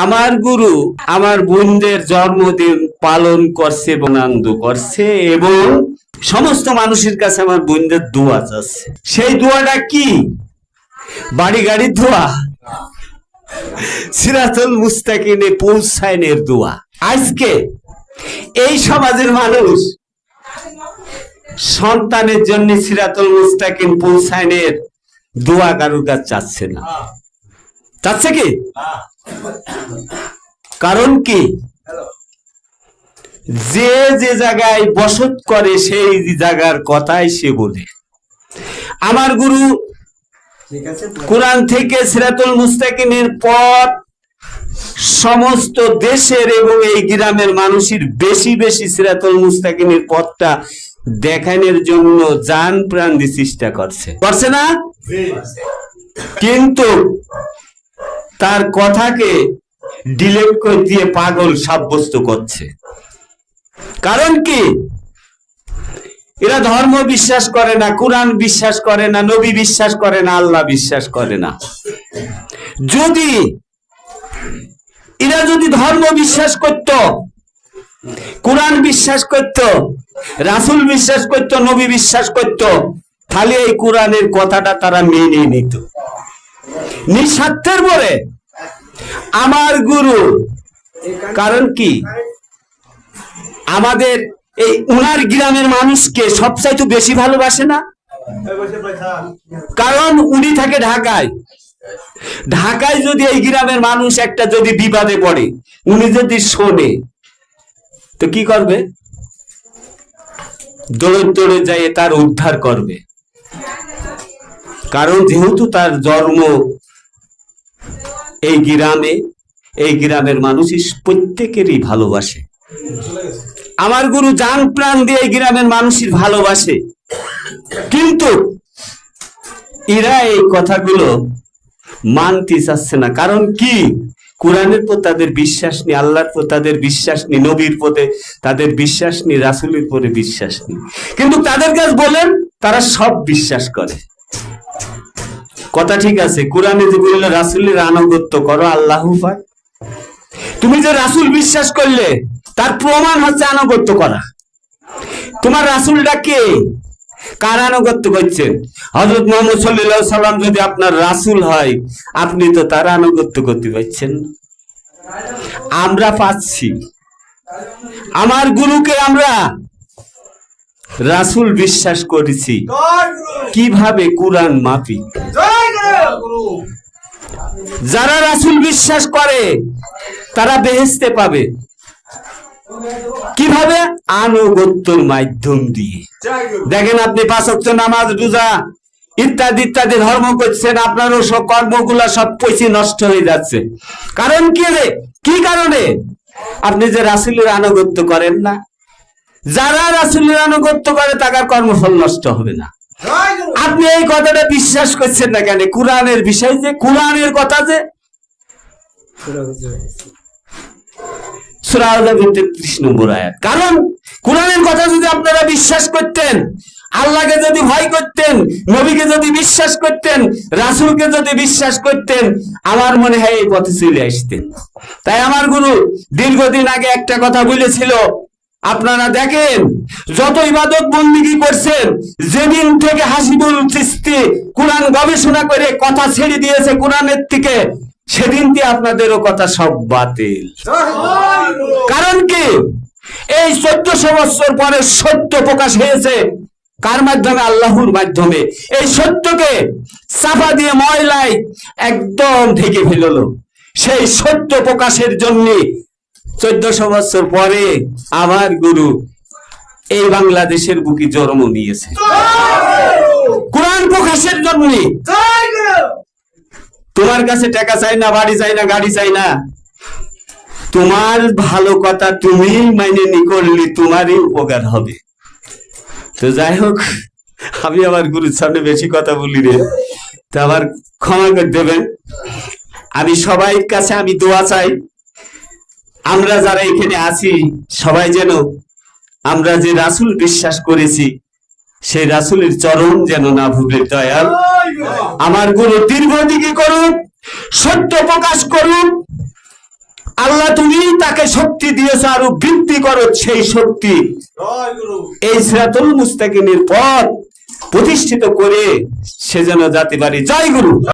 আমার গুরু আমার বোনদের জন্মদিন পালন করছে এবং আনন্দ করছে এবং সমস্ত মানুষের কাছে আমার বোনদের দোয়া চাচ্ছে। সেই দোয়াটা কি? বাড়ি গাড়ির দোয়া, সিরাতুল মুস্তাকিমে পৌঁছায়নের দোয়া। আজকে এই সমাজের মানুষ সন্তানের জন্য সিরাতুল মুস্তাকিম পৌঁছায়নের দোয়া কারুর কাছে চাচ্ছে না। চাচ্ছে কি? কারণ কি? যে যে জায়গায় বসত করে সেই জায়গার কথাই সে বলে। আমার গুরু কোরআন থেকে সিরাতুল মুস্তাকিমের পথ সমস্ত দেশের এবং এই গ্রামের মানুষের বেশি বেশি সিরাতুল মুস্তাকিমের পথটা দেখানোর জন্য জান প্রাণ দিয়ে চেষ্টা করছে না? কিন্তু তার কথাকে ডিলেট করে দিয়ে পাগল সাব্যস্ত করছে। কারণ কি? এরা ধর্ম বিশ্বাস করে না, কোরআন বিশ্বাস করে না, নবী বিশ্বাস করে না, আল্লাহ বিশ্বাস করে না। যদি এরা যদি ধর্ম বিশ্বাস করত, কোরআন বিশ্বাস করত, রাসূল বিশ্বাস করত, নবী বিশ্বাস করত, তাহলে এই কোরআনের কথাটা তারা মেনে নিত। নিঃস্বার্থের পরে আমার গুরু, কারণ কি আমাদের এই উনার গ্রামের মানুষকে সবচাইতে বেশি ভালোবাসে না? কারণ উনি থাকে ঢাকায়। ঢাকায় যদি এই গ্রামের মানুষ একটা যদি বিবাদে পড়ে, উনি যদি শোনে তো কি করবে? দৌড়ে দৌড়ে যায় তার উদ্ধার করবে। কারণ যেহেতু তার জন্ম এই গ্রামে, এই গ্রামের মানুষ প্রত্যেকেরই ভালোবাসে। আমার গুরু জান প্রাণ দিয়ে এই গ্রামের মানুষের ভালোবাসে, কিন্তু এরা এই কথাগুলো মানতে চাচ্ছে না। কারণ কি? কোরআনের পর তাদের বিশ্বাস নেই, আল্লাহর পর তাদের বিশ্বাস নেই, নবীর পথে তাদের বিশ্বাস নেই, রাসূলের পরে বিশ্বাস নেই। কিন্তু তাদের কাছে বলেন তারা সব বিশ্বাস করে। কথা ঠিক আছে, কোরআনে যে বললো রাসূলের আনুগত্য করো, আল্লাহু পাক, তুমি যে রাসূল বিশ্বাস করলে তার প্রমাণ হচ্ছে আনুগত্য করা। তোমার রাসূলটা কে? কার আনুগত্য করছেন? হযরত মুহাম্মদ সাল্লাল্লাহু আলাইহি সাল্লাম যদি আপনার রাসূল হয়, আপনি তো তার আনুগত্য করতে পারছেন না। আমরা পাচ্ছি আমার গুরুকে, আমরা রাসূল বিশ্বাস করেছি কিভাবে? কোরআন মাফিক। যারা রাসূল বিশ্বাস করে তারা বেহেশতে পাবে কিভাবে? আনুগত্যের মাধ্যম দিয়ে। দেখেন আপনি 5 ওয়াক্ত নামাজ, রোজা ইত্যাদি ইত্যাদি ধর্ম করছেন, আপনারও সব কর্মগুলা সব পয়সা নষ্ট হয়ে যাচ্ছে। কারণ কি রে? কি কারণে? আপনি যে রাসূলের আনুগত্য করেন না। যারা রাসূলের আনুগত্য করে তাদের কর্মফল নষ্ট হবে না। আপনি এই কথাটা বিশ্বাস করছেন না কেন? কোরআনের বিষয় যে, কোরআনের কথা যে, সূরা আল-আযব 33 নম্বর আয়াত। কারণ কোরআনের কথা যদি আপনারা বিশ্বাস করতেন, আল্লাহকে যদি ভয় করতেন, নবীকে যদি বিশ্বাস করতেন, রাসূলকে যদি বিশ্বাস করতেন, আমার মনে হয় এই পথে চলে আসতেন। তাই আমার গুরু দীর্ঘদিন আগে একটা কথা বলেছিল, আপনারা দেখেন যত ইবাদত বন্দেগী করছেন, যেদিন থেকে হাসিবুল চিশতি কোরআন গবেষণা করে কথা ছেড়ে দিয়েছে কোরআনের থেকে, সেদিন দিয়ে আপনাদেরও কথা সব বাতিল। কারণ কি? এই 1400 বছর পরে সত্য প্রকাশ হয়েছে। কার মাধ্যমে? আল্লাহর মাধ্যমে। এই সত্যকে চাপা দিয়ে ময়লায় একদম ঢেকে ফেললো। সেই সত্য প্রকাশের জন্য 1400 বছর পরে আমার গুরু এই বাংলাদেশের বুকে জন্ম নিয়েছে কোরআন প্রকাশের জন্য। তোমার কাছে টাকা চাই না, বাড়ি চাই না, গাড়ি চাই না, তোমার ভালো কথা তুমি মাইনে নি করলে তোমারই উপকার হবে। তো যাই হোক, আমি আমার গুরুর সামনে বেশি কথা বলি রে, তো আবার ক্ষমা করে দেবেন। আমি সবাই কাছে আমি দোয়া চাই, আমরা যারা এখানে আছি সবাই যেন আমরা যে রাসূল বিশ্বাস করেছি সেই রাসূলের চরণ যেন না ভুলে। দয়াল আমার গুরু দীর্ঘদিকে করুন, সত্য প্রকাশ করুন, আল্লাহ তুমি তাকে শক্তি দিয়েছো, আরো বৃদ্ধি করো সেই শক্তি, এই সিরাতুল মুস্তাকিমের পথ প্রতিষ্ঠিত করে সে যেন জাতি পারি। জয় গুরু।